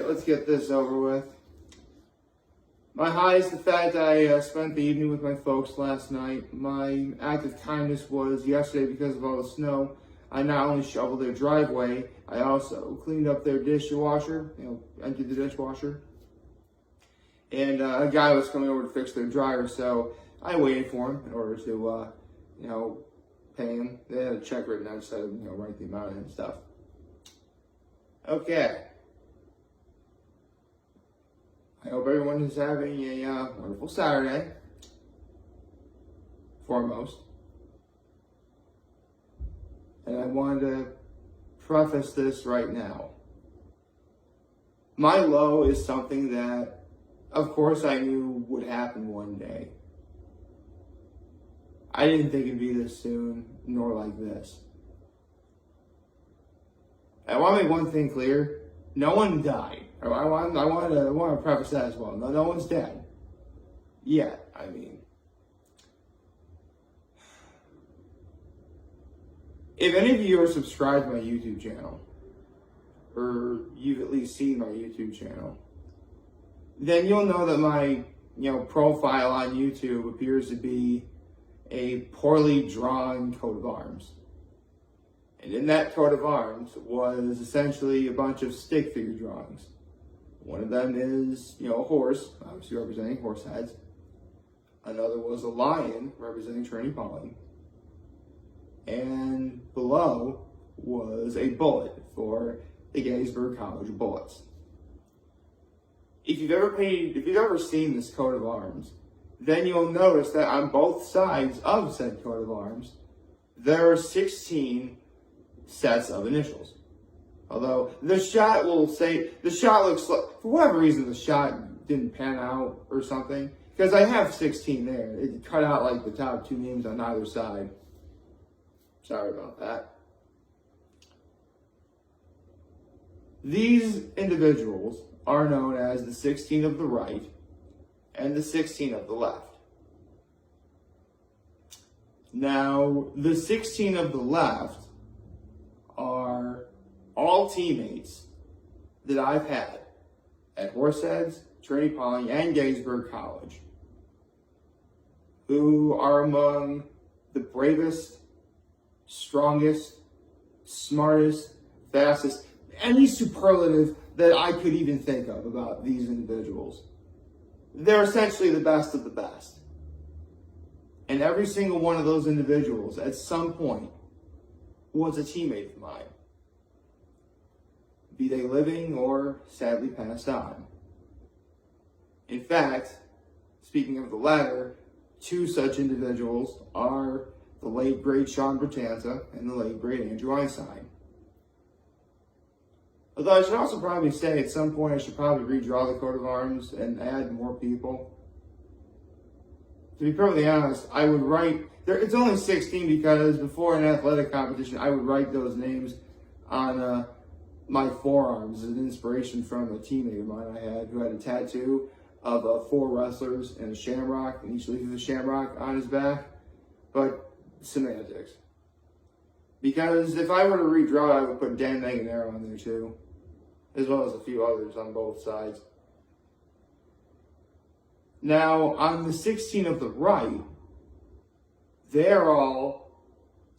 Alright, let's get this over with. My high is the fact I spent the evening with my folks last night. My act of kindness was yesterday because of all the snow. I not only shoveled their driveway, I also cleaned up their dishwasher, emptied the dishwasher. And a guy was coming over to fix their dryer, so I waited for him in order to, pay him. They had a check written out, so I write the amount and stuff. Okay. I hope everyone is having a wonderful Saturday, foremost. And I wanted to preface this right now. My low is something that, of course, I knew would happen one day. I didn't think it'd be this soon, nor like this. I want to make one thing clear. No one died. I want to preface that as well. No one's dead. Yet, I mean. If any of you are subscribed to my YouTube channel, or you've at least seen my YouTube channel, then you'll know that my profile on YouTube appears to be a poorly drawn coat of arms. And in that coat of arms was essentially a bunch of stick figure drawings. One of them is, a horse, obviously representing Horseheads. Another was a lion, representing Trinity Polling. And below was a bullet for the Gettysburg College Bullets. If you've ever seen this coat of arms, then you'll notice that on both sides of said coat of arms, there are 16 sets of initials. Although the shot looks like, for whatever reason, the shot didn't pan out or something. Because I have 16 there. It cut out like the top two names on either side. Sorry about that. These individuals are known as the 16 of the right and the 16 of the left. Now, the 16 of the left are all teammates that I've had at Horseheads, Trinity Polling, and Gettysburg College, who are among the bravest, strongest, smartest, fastest, any superlative that I could even think of about these individuals. They're essentially the best of the best. And every single one of those individuals at some point was a teammate of mine, be they living or sadly passed on. In fact, speaking of the latter, two such individuals are the late great Sean Bertanza and the late great Andrew Einstein. Although I should also probably say at some point I should probably redraw the coat of arms and add more people. To be perfectly honest, I would write, it's only 16 because before an athletic competition I would write those names on my forearms as an inspiration from a teammate of mine I had who had a tattoo of 4 wrestlers and a shamrock, and each leaf of a shamrock on his back. But semantics. Because if I were to redraw it, I would put Dan Manganero on there too, as well as a few others on both sides. Now, on the 16 of the right, they are all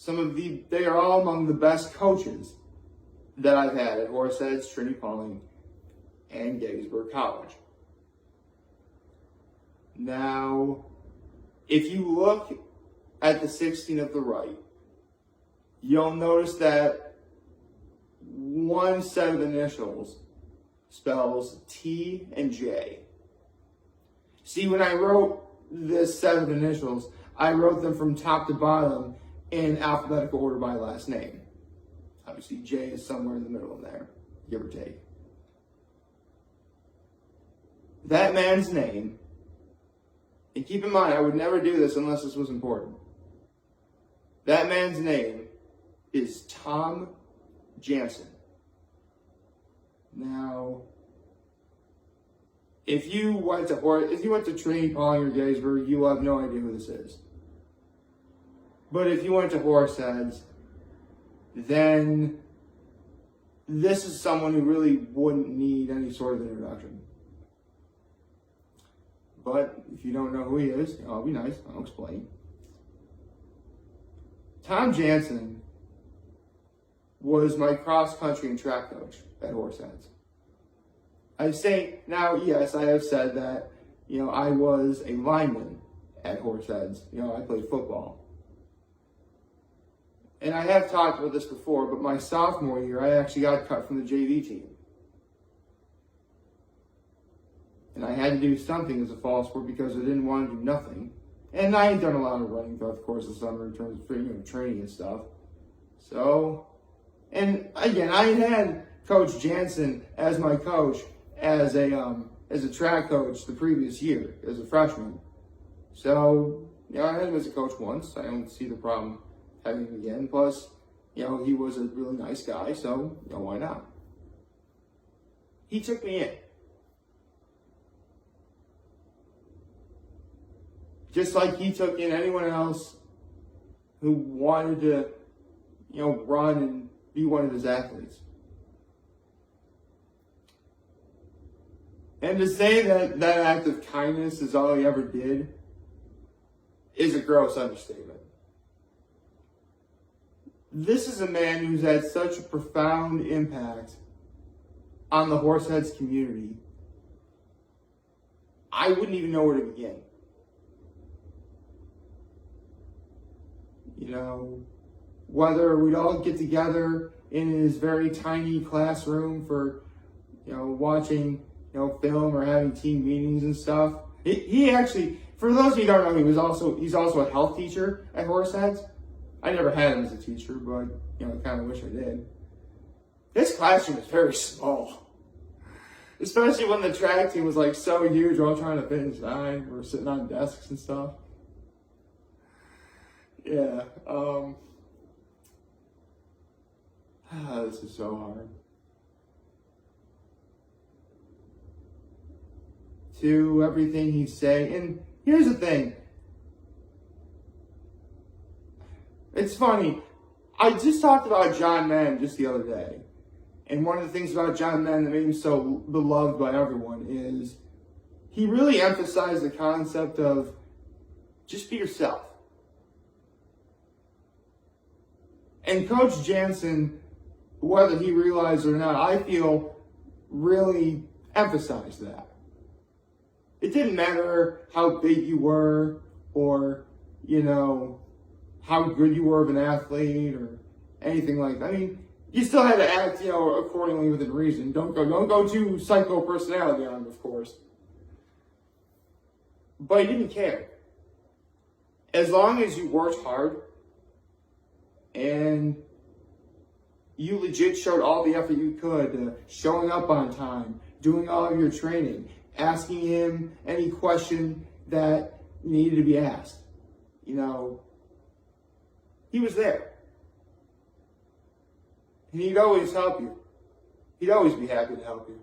among the best coaches that I've had at Horseheads, Trinity Polling, and Gettysburg College. Now, if you look at the 16 of the right, you'll notice that one set of initials spells T and J. See, when I wrote this set of initials, I wrote them from top to bottom in alphabetical order by last name. Obviously, J is somewhere in the middle there, give or take. That man's name, and keep in mind, I would never do this unless this was important. That man's name is Tom Jansen. Now, if you went to Trinity Polling or Gettysburg, you will have no idea who this is. But if you went to Horseheads, then this is someone who really wouldn't need any sort of introduction. But if you don't know who he is, I'll be nice, I'll explain. Tom Jansen was my cross-country and track coach at Horseheads. I say, now, yes, I have said that, I was a lineman at Horseheads. I played football. And I have talked about this before, but my sophomore year, I actually got cut from the JV team. And I had to do something as a fall sport because I didn't want to do nothing. And I had done a lot of running throughout the course of the summer in terms of training and stuff. So, and again, I had Coach Jansen as my coach as a track coach the previous year as a freshman. So, I had him as a coach once. I don't see the problem having him again. Plus, he was a really nice guy, so why not? He took me in. Just like he took in anyone else who wanted to, run and be one of his athletes. And to say that that act of kindness is all he ever did is a gross understatement. This is a man who's had such a profound impact on the Horseheads community. I wouldn't even know where to begin. Whether we'd all get together in his very tiny classroom for, watching, film or having team meetings and stuff. He actually, for those of you who don't know, he's also a health teacher at Horseheads. I never had him as a teacher, but, I kind of wish I did. His classroom is very small. Especially when the track team was so huge, we're all trying to fit inside. We're sitting on desks and stuff. Yeah, this is so hard. To everything he's saying, and here's the thing. It's funny. I just talked about John Madden just the other day. And one of the things about John Madden that made him so beloved by everyone is he really emphasized the concept of just be yourself. And Coach Jansen, whether he realized it or not, I feel really emphasized that. It didn't matter how big you were or, how good you were of an athlete or anything like that. I mean, you still had to act, accordingly within reason. Don't go too psycho personality on him, of course. But he didn't care. As long as you worked hard and you legit showed all the effort you could, showing up on time, doing all of your training, asking him any question that needed to be asked. He was there. And he'd always help you. He'd always be happy to help you.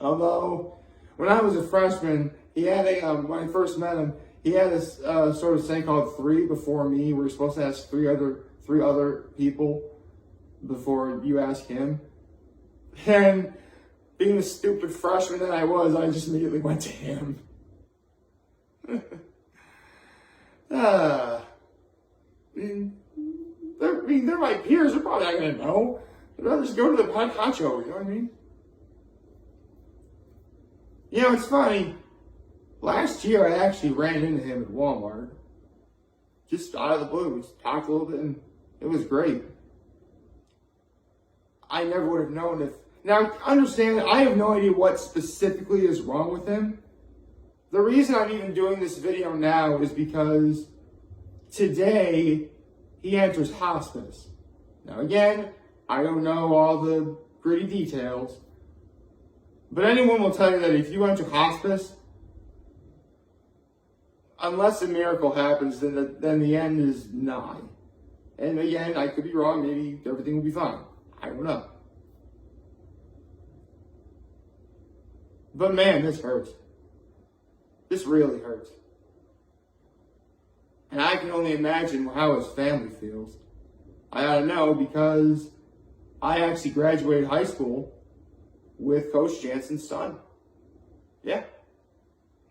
Although, when I was a freshman, he had when I first met him, he had this sort of thing called 3 before me, where you're supposed to ask three other people before you ask him. And being the stupid freshman that I was, I just immediately went to him. They're my peers. They're probably not going to know. I'd rather just go to the head honcho, you know what I mean? It's funny. Last year, I actually ran into him at Walmart. Just out of the blue. We talked a little bit, and it was great. I never would have known if... Now, understand, I have no idea what specifically is wrong with him. The reason I'm even doing this video now is because today he enters hospice. Now, again, I don't know all the gritty details, but anyone will tell you that if you enter hospice, unless a miracle happens, then the end is nigh. And again, I could be wrong. Maybe everything will be fine. I don't know. But man, this hurts. This really hurts. And I can only imagine how his family feels. I ought to know because I actually graduated high school with Coach Jansen's son. Yeah.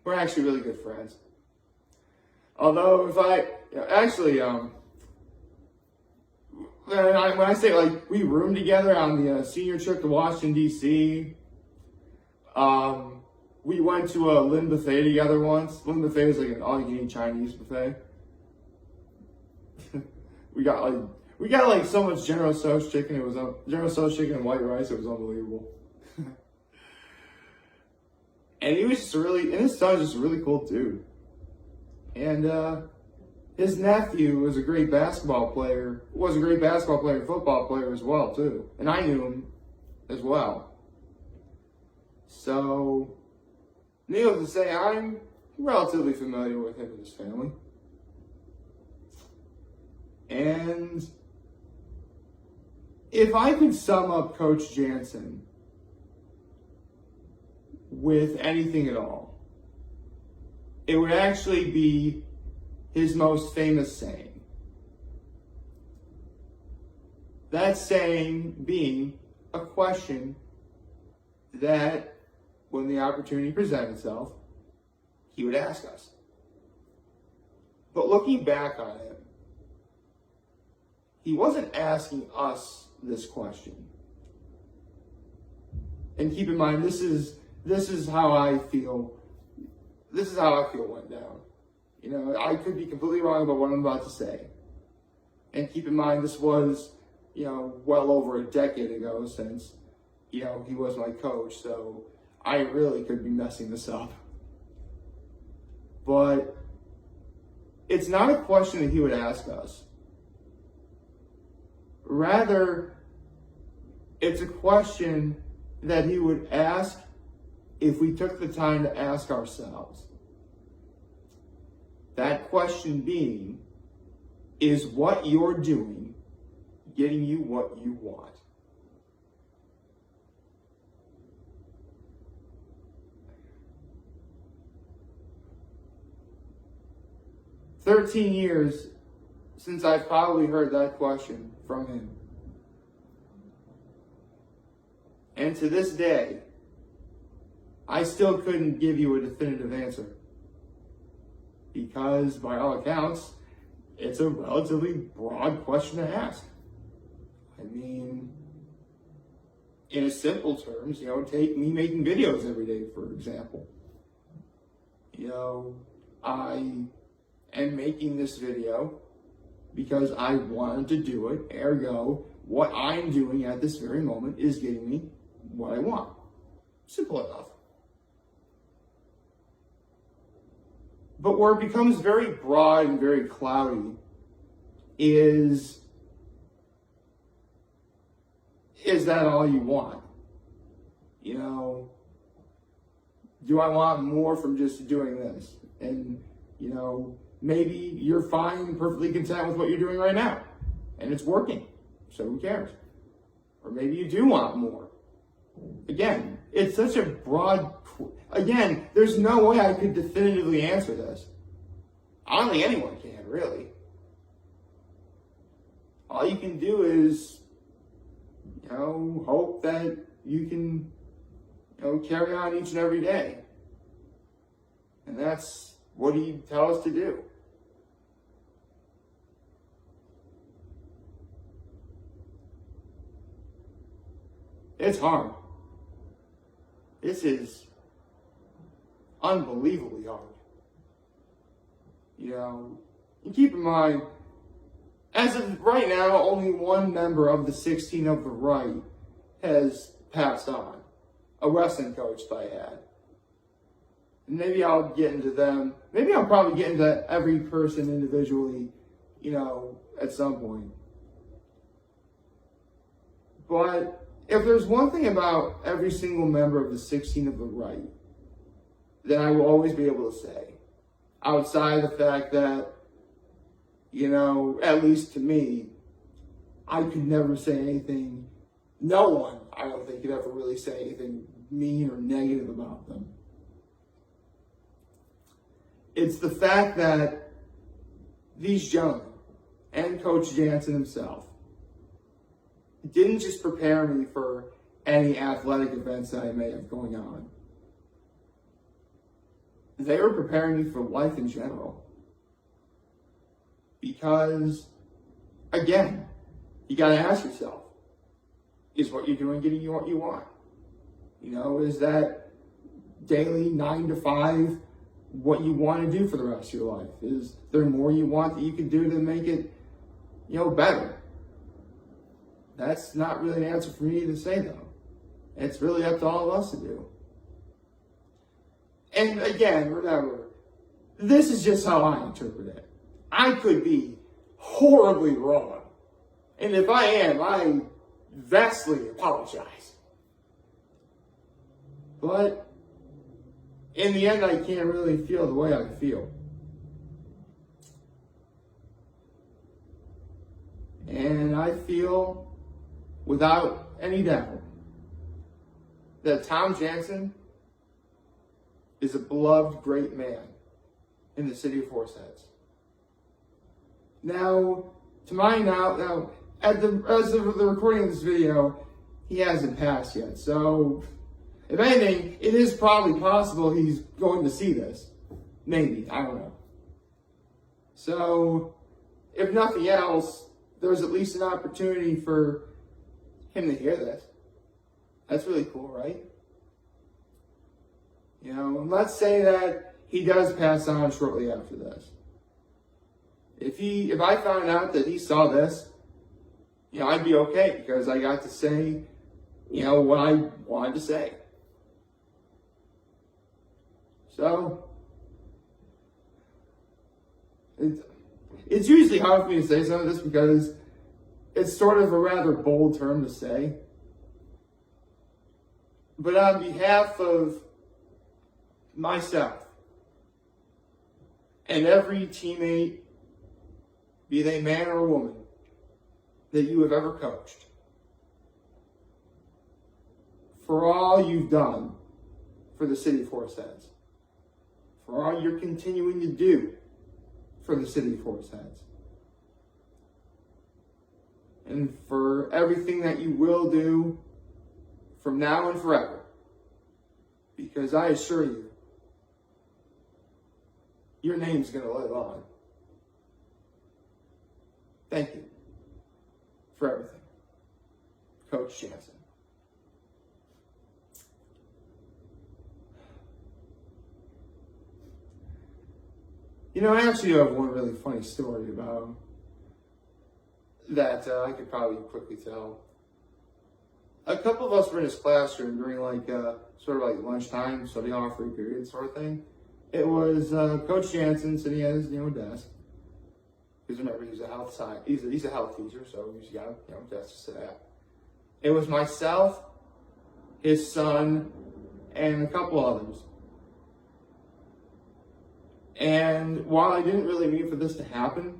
We're actually really good friends. Although if I, actually, when I say like we roomed together on the senior trip to Washington, D.C., we went to a Lynn buffet together once. Lynn buffet is like an all-you-can-eat Chinese buffet. we got like so much General Tso's chicken. It was General Tso's chicken and white rice. It was unbelievable. And he was just and his son was just a really cool dude. And his nephew was a great basketball player. And football player as well too. And I knew him as well. So, needless to say, I'm relatively familiar with him and his family. And if I could sum up Coach Jansen with anything at all, it would actually be his most famous saying. That saying being a question that, when the opportunity presented itself, he would ask us. But looking back on it, he wasn't asking us this question. And keep in mind, this is how I feel. This is how I feel went down. You know, I could be completely wrong about what I'm about to say. And keep in mind, this was, well over a decade ago since, he was my coach. So I really could be messing this up. But it's not a question that he would ask us. Rather, it's a question that he would ask if we took the time to ask ourselves. That question being, is what you're doing getting you what you want? "13 years since I've probably heard that question from him. And to this day, I still couldn't give you a definitive answer. Because, by all accounts, it's a relatively broad question to ask. I mean, in simple terms, take me making videos every day, for example. I am making this video because I wanted to do it. Ergo, what I'm doing at this very moment is getting me what I want. Simple enough. But where it becomes very broad and very cloudy is that all you want? Do I want more from just doing this? And, maybe you're fine, perfectly content with what you're doing right now, and it's working, so who cares? Or maybe you do want more. Again, it's such a broad... Again, there's no way I could definitively answer this. I don't think anyone can, really. All you can do is, hope that you can, carry on each and every day. And that's what he tells us to do. It's hard. This is unbelievably hard. And keep in mind, as of right now, only one member of the 16 of the right has passed on. A wrestling coach that I had. And maybe I'll get into them. Maybe I'll probably get into every person individually, at some point. But if there's one thing about every single member of the 16 of the right that I will always be able to say, outside of the fact that, at least to me, I could never say anything. No one, I don't think, could ever really say anything mean or negative about them. It's the fact that these gentlemen, and Coach Jansen himself, didn't just prepare me for any athletic events that I may have going on. They were preparing me for life in general. Because, again, you got to ask yourself, is what you're doing getting you what you want? You know, is that daily 9 to 5 what you want to do for the rest of your life? Is there more you want that you can do to make it, better? That's not really an answer for me to say, though. It's really up to all of us to do. And again, remember, this is just how I interpret it. I could be horribly wrong. And if I am, I vastly apologize. But in the end, I can't really feel the way I feel. And I feel, without any doubt, that Tom Jansen is a beloved great man in the city of Horseheads. Now, as of the recording of this video, he hasn't passed yet. So, if anything, it is probably possible he's going to see this. Maybe, I don't know. So, if nothing else, there's at least an opportunity for him to hear this. That's really cool, right? And let's say that he does pass on shortly after this. If I found out that he saw this, I'd be okay because I got to say, what I wanted to say. So, it's usually hard for me to say some of this because it's sort of a rather bold term to say. But on behalf of myself and every teammate, be they man or woman, that you have ever coached, for all you've done for the city of Horseheads, for all you're continuing to do for the city of Horseheads, and for everything that you will do from now and forever, because I assure you, your name's going to live on. Thank you for everything, Coach Jansen. I actually have one really funny story about that I could probably quickly tell. A couple of us were in his classroom during sort of lunchtime, study hall, free period sort of thing. It was Coach Jansen sitting at his desk. Because remember, he's a health teacher, so he's got a desk to sit at. It was myself, his son, and a couple others. And while I didn't really mean for this to happen,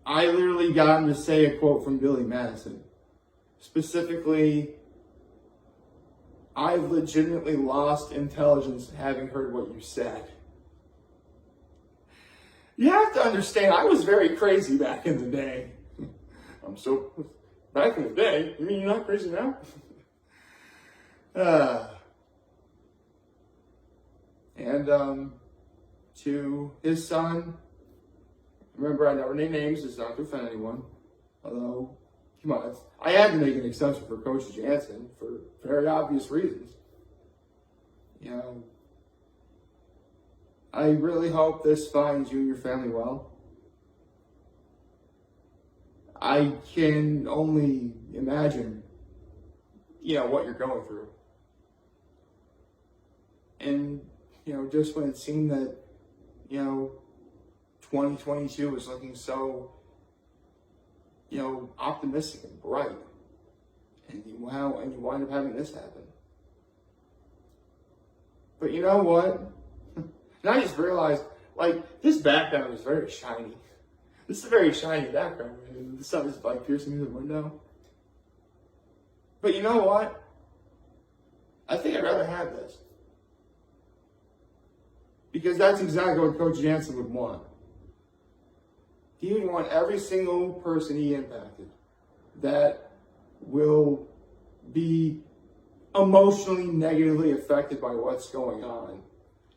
I literally got him to say a quote from Billy Madison. Specifically, I've legitimately lost intelligence having heard what you said. You have to understand, I was very crazy back in the day. Back in the day? You mean you're not crazy now? And to his son, remember I never name names, it's not to offend anyone. Although, come on, I had to make an exception for Coach Jansen for very obvious reasons. I really hope this finds you and your family well. I can only imagine, what you're going through. And, just when it seemed that, 2022 was looking so, optimistic and bright. And you wind up having this happen. But you know what? And I just realized, this background is very shiny. This is a very shiny background. The sun is piercing through the window. But you know what? I think I'd rather have this. Because that's exactly what Coach Jansen would want. He would want every single person he impacted that will be emotionally negatively affected by what's going on.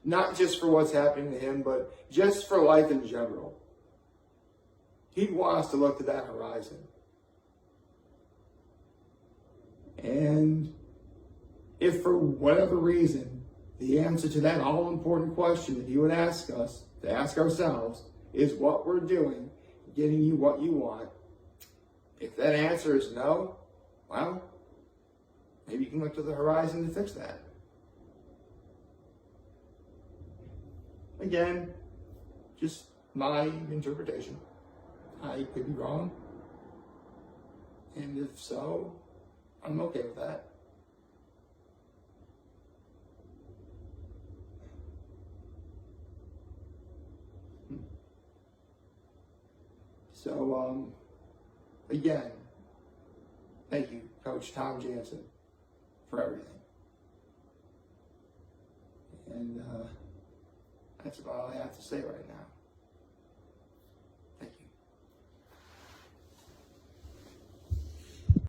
Not just for what's happening to him, but just for life in general. He'd want us to look to that horizon. And if for whatever reason, the answer to that all-important question that he would ask us, to ask ourselves, is what we're doing, getting you what you want. If that answer is no, well, maybe you can look to the horizon to fix that. Again, just my interpretation. I could be wrong. And if so, I'm okay with that. So, again, thank you, Coach Tom Jansen, for everything. And that's about all I have to say right now.